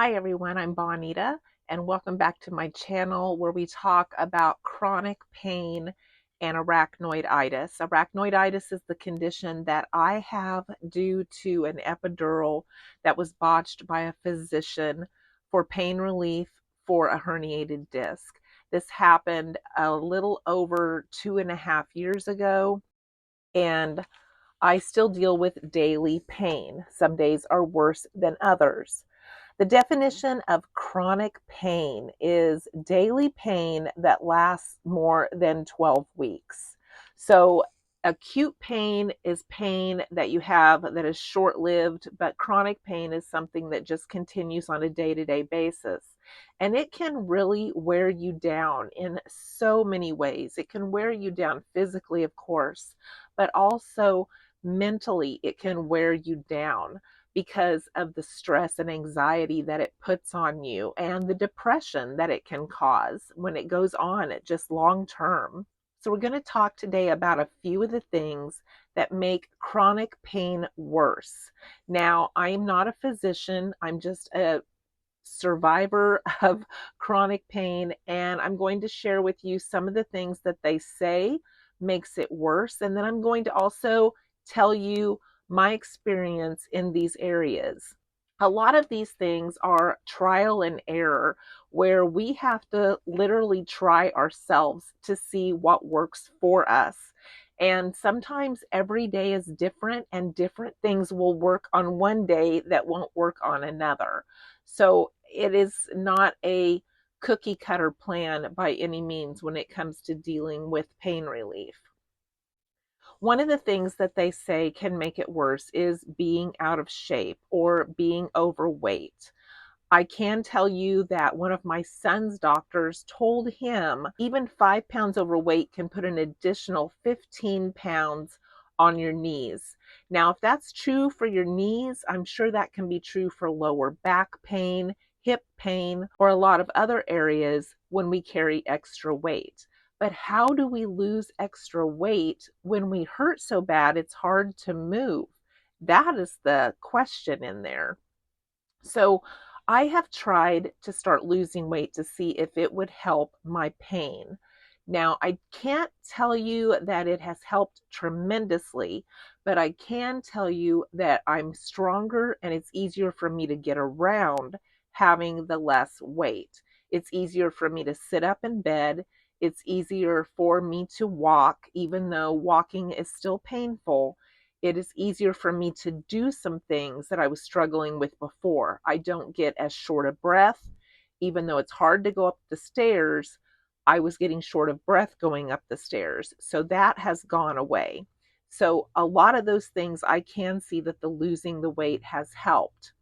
Hi everyone, I'm Bonita, and welcome back to my channel where we talk about chronic pain and arachnoiditis. Arachnoiditis is the condition that I have due to an epidural that was botched by a physician for pain relief for a herniated disc. This happened a little over 2.5 years ago, and I still deal with daily pain. Some days are worse than others. The definition of chronic pain is daily pain that lasts more than 12 weeks. So, acute pain is pain that you have that is short lived, but chronic pain is something that just continues on a day to day basis. And it can really wear you down in so many ways. It can wear you down physically, of course, but also mentally, it can wear you down because of the stress and anxiety that it puts on you and the depression that it can cause when it goes on just long term. So, we're going to talk today about a few of the things that make chronic pain worse. Now, I am not a physician, I'm just a survivor of chronic pain, and I'm going to share with you some of the things that they say makes it worse, and then I'm going to also tell you my experience in these areas. A lot of these things are trial and error, where we have to literally try ourselves to see what works for us. And sometimes every day is different, and different things will work on one day that won't work on another. So it is not a cookie cutter plan by any means when it comes to dealing with pain relief. One of the things that they say can make it worse is being out of shape or being overweight. I can tell you that one of my son's doctors told him even 5 pounds overweight can put an additional 15 pounds on your knees. Now, if that's true for your knees, I'm sure that can be true for lower back pain, hip pain, or a lot of other areas when we carry extra weight. But how do we lose extra weight when we hurt so bad it's hard to move? That is the question in there. So I have tried to start losing weight to see if it would help my pain. Now, I can't tell you that it has helped tremendously, but I can tell you that I'm stronger and it's easier for me to get around having the less weight. It's easier for me to sit up in bed. It's easier for me to walk, even though walking is still painful. It is easier for me to do some things that I was struggling with before. I don't get as short of breath. Even though it's hard to go up the stairs, I was getting short of breath going up the stairs. So that has gone away. So a lot of those things I can see that the losing the weight has helped.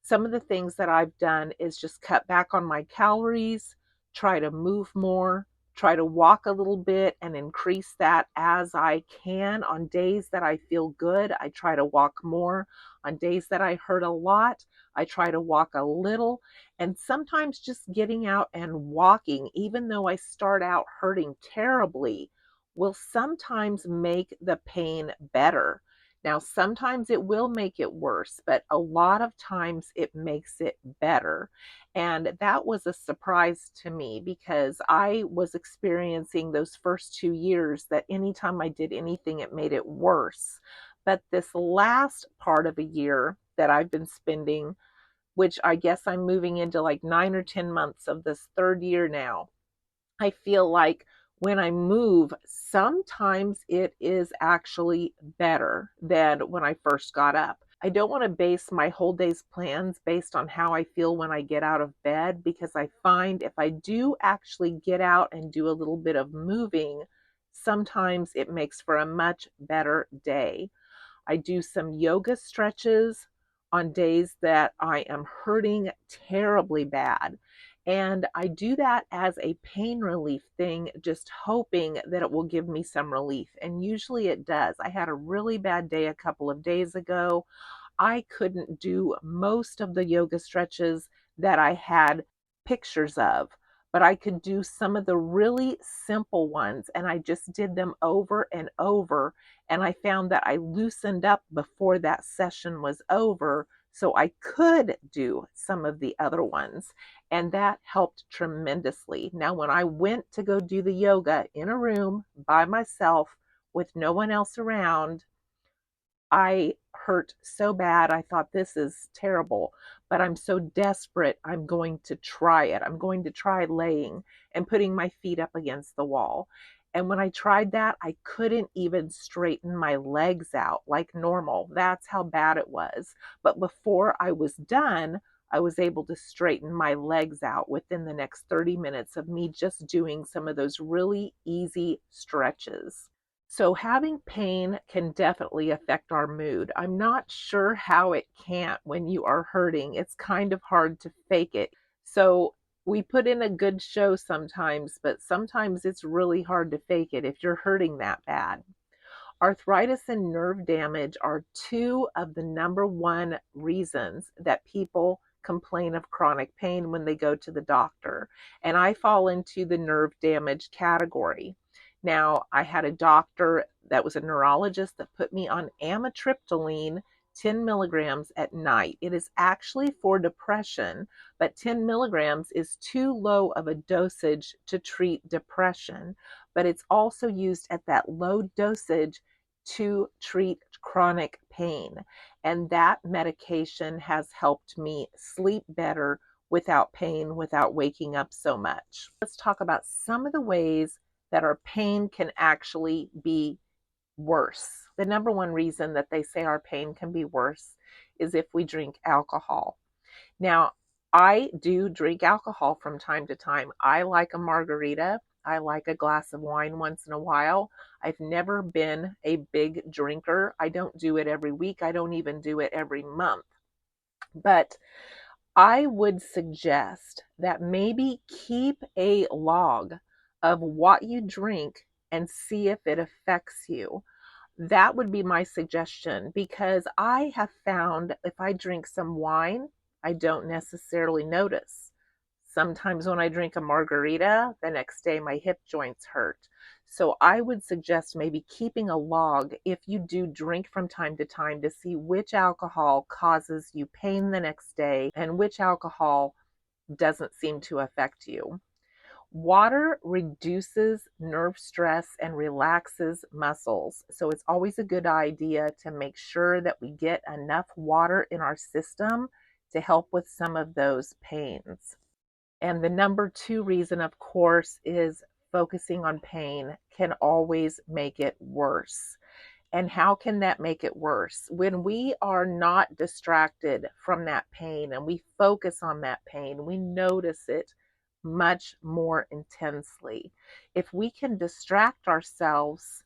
Some of the things that I've done is just cut back on my calories, try to move more, try to walk a little bit and increase that as I can. On days that I feel good, I try to walk more. On days that I hurt a lot, I try to walk a little. And sometimes just getting out and walking, even though I start out hurting terribly, will sometimes make the pain better. Now, sometimes it will make it worse, but a lot of times it makes it better. And that was a surprise to me because I was experiencing those first 2 years that anytime I did anything, it made it worse. But this last part of a year that I've been spending, which I guess I'm moving into like 9 or 10 months of this third year now, I feel like when I move, sometimes it is actually better than when I first got up. I don't want to base my whole day's plans based on how I feel when I get out of bed, because I find if I do actually get out and do a little bit of moving, sometimes it makes for a much better day. I do some yoga stretches on days that I am hurting terribly bad. And I do that as a pain relief thing, just hoping that it will give me some relief. And usually it does. I had a really bad day a couple of days ago. I couldn't do most of the yoga stretches that I had pictures of, but I could do some of the really simple ones, and I just did them over and over. And I found that I loosened up before that session was over So I could do some of the other ones, and that helped tremendously. Now, when I went to go do the yoga in a room by myself with no one else around, I hurt so bad. I thought, this is terrible, but I'm so desperate. I'm going to try it. I'm going to try laying and putting my feet up against the wall. And when I tried that, I couldn't even straighten my legs out like normal. That's how bad it was. But before I was done, I was able to straighten my legs out within the next 30 minutes of me just doing some of those really easy stretches. So having pain can definitely affect our mood. I'm not sure how it can't when you are hurting. It's kind of hard to fake it. So we put in a good show sometimes, but sometimes it's really hard to fake it if you're hurting that bad. Arthritis and nerve damage are two of the number one reasons that people complain of chronic pain when they go to the doctor. And I fall into the nerve damage category. Now, I had a doctor that was a neurologist that put me on amitriptyline 10 milligrams at night. It is actually for depression, but 10 milligrams is too low of a dosage to treat depression. But it's also used at that low dosage to treat chronic pain. And that medication has helped me sleep better without pain, without waking up so much. Let's talk about some of the ways that our pain can actually be worse. The number one reason that they say our pain can be worse is if we drink alcohol. Now, I do drink alcohol from time to time. I like a margarita. I like a glass of wine once in a while. I've never been a big drinker. I don't do it every week. I don't even do it every month. But I would suggest that maybe keep a log of what you drink and see if it affects you. That would be my suggestion, because I have found if I drink some wine, I don't necessarily notice. Sometimes when I drink a margarita, the next day my hip joints hurt. So I would suggest maybe keeping a log if you do drink from time to time to see which alcohol causes you pain the next day and which alcohol doesn't seem to affect you. Water reduces nerve stress and relaxes muscles. So it's always a good idea to make sure that we get enough water in our system to help with some of those pains. And the number two reason, of course, is focusing on pain can always make it worse. And how can that make it worse? When we are not distracted from that pain and we focus on that pain, we notice it much more intensely. If we can distract ourselves,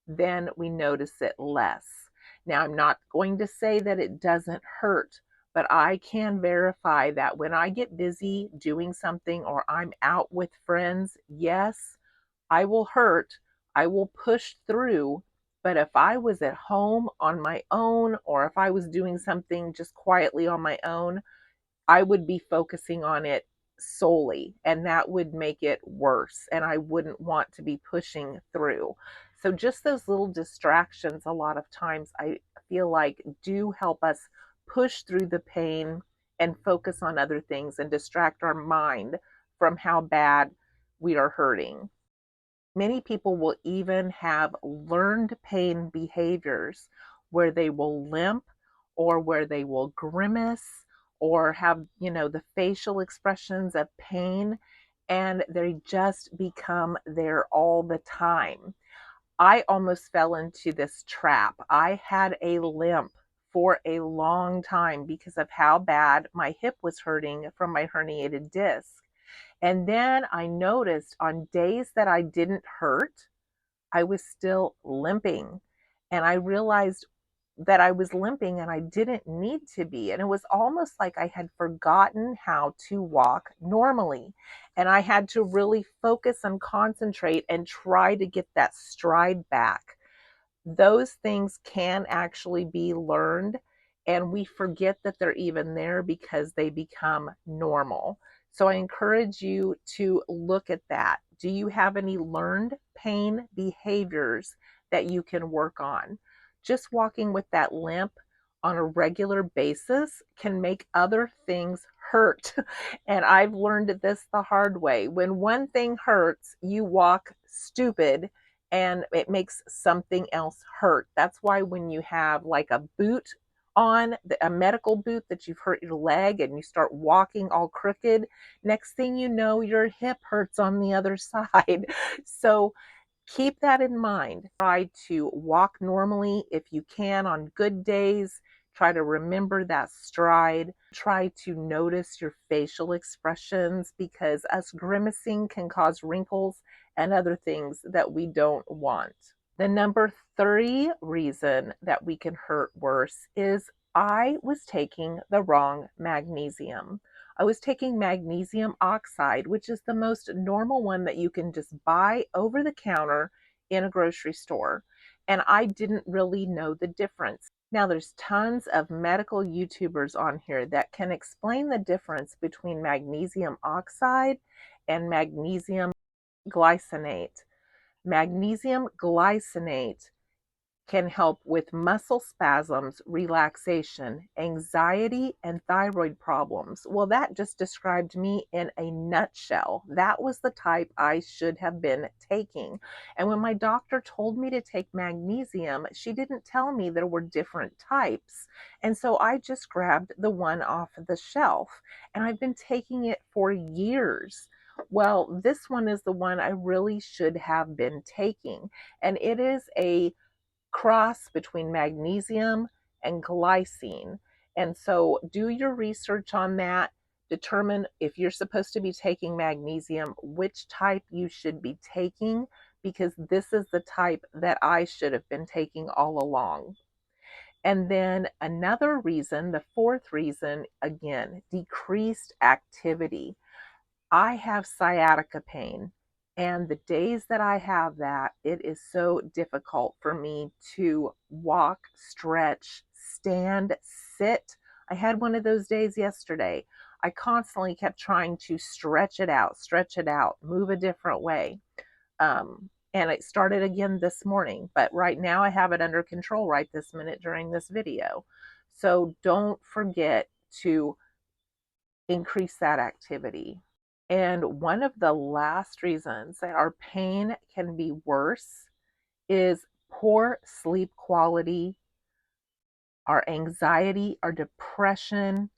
then we notice it less. Now, I'm not going to say that it doesn't hurt, but I can verify that when I get busy doing something or I'm out with friends, yes, I will hurt. I will push through. But if I was at home on my own, or if I was doing something just quietly on my own, I would be focusing on it solely, and that would make it worse. And I wouldn't want to be pushing through. So just those little distractions, a lot of times I feel like do help us push through the pain and focus on other things and distract our mind from how bad we are hurting. Many people will even have learned pain behaviors where they will limp or where they will grimace or have, the facial expressions of pain, and they just become there all the time. I almost fell into this trap. I had a limp for a long time because of how bad my hip was hurting from my herniated disc. And then I noticed on days that I didn't hurt, I was still limping. And I realized that I was limping and I didn't need to be. And it was almost like I had forgotten how to walk normally. And I had to really focus and concentrate and try to get that stride back. Those things can actually be learned, and we forget that they're even there because they become normal. So I encourage you to look at that. Do you have any learned pain behaviors that you can work on? Just walking with that limp on a regular basis can make other things hurt. And I've learned this the hard way. When one thing hurts, you walk stupid and it makes something else hurt. That's why when you have like a boot on, a medical boot that you've hurt your leg and you start walking all crooked, next thing you know, your hip hurts on the other side. So keep that in mind. Try to walk normally if you can on good days. Try to remember that stride. Try to notice your facial expressions because us grimacing can cause wrinkles and other things that we don't want. The number 3 reason that we can hurt worse is I was taking the wrong magnesium. I was taking magnesium oxide, which is the most normal one that you can just buy over the counter in a grocery store. And I didn't really know the difference. Now, there's tons of medical YouTubers on here that can explain the difference between magnesium oxide and magnesium glycinate. Magnesium glycinate can help with muscle spasms, relaxation, anxiety, and thyroid problems. Well, that just described me in a nutshell. That was the type I should have been taking. And when my doctor told me to take magnesium, she didn't tell me there were different types. And so I just grabbed the one off the shelf, and I've been taking it for years. Well, this one is the one I really should have been taking, and it is a cross between magnesium and glycine. And so do your research on that. Determine if you're supposed to be taking magnesium, which type you should be taking, because this is the type that I should have been taking all along. And then another reason, the 4th reason, again, decreased activity. I have sciatica pain, and the days that I have that, it is so difficult for me to walk, stretch, stand, sit. I had one of those days yesterday. I constantly kept trying to stretch it out, move a different way. And it started again this morning, but right now I have it under control right this minute during this video. So don't forget to increase that activity. And one of the last reasons that our pain can be worse is poor sleep quality, our anxiety, our depression.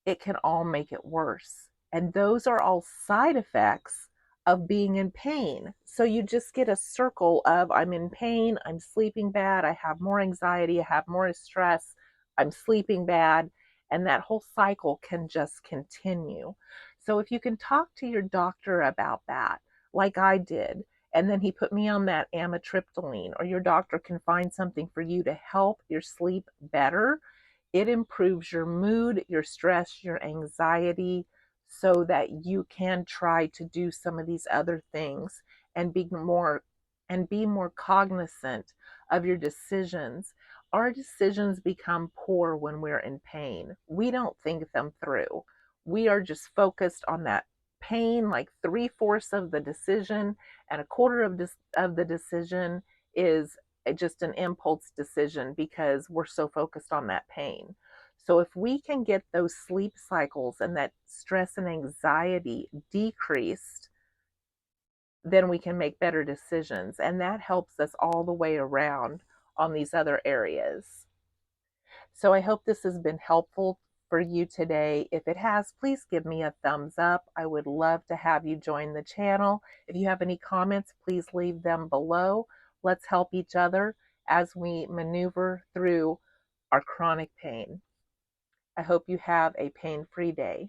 It can all make it worse. And those are all side effects of being in pain. So you just get a circle of I'm in pain, I'm sleeping bad, I have more anxiety, I have more stress, I'm sleeping bad, and that whole cycle can just continue. So if you can talk to your doctor about that, like I did, and then he put me on that amitriptyline, or your doctor can find something for you to help your sleep better, it improves your mood, your stress, your anxiety, so that you can try to do some of these other things and be more cognizant of your decisions. Our decisions become poor when we're in pain. We don't think them through. We are just focused on that pain, like 3/4 of the decision, and 1/4 of the decision is just an impulse decision because we're so focused on that pain. So if we can get those sleep cycles and that stress and anxiety decreased, then we can make better decisions. And that helps us all the way around on these other areas. So I hope this has been helpful for you today. If it has, please give me a thumbs up. I would love to have you join the channel. If you have any comments, please leave them below. Let's help each other as we maneuver through our chronic pain. I hope you have a pain-free day.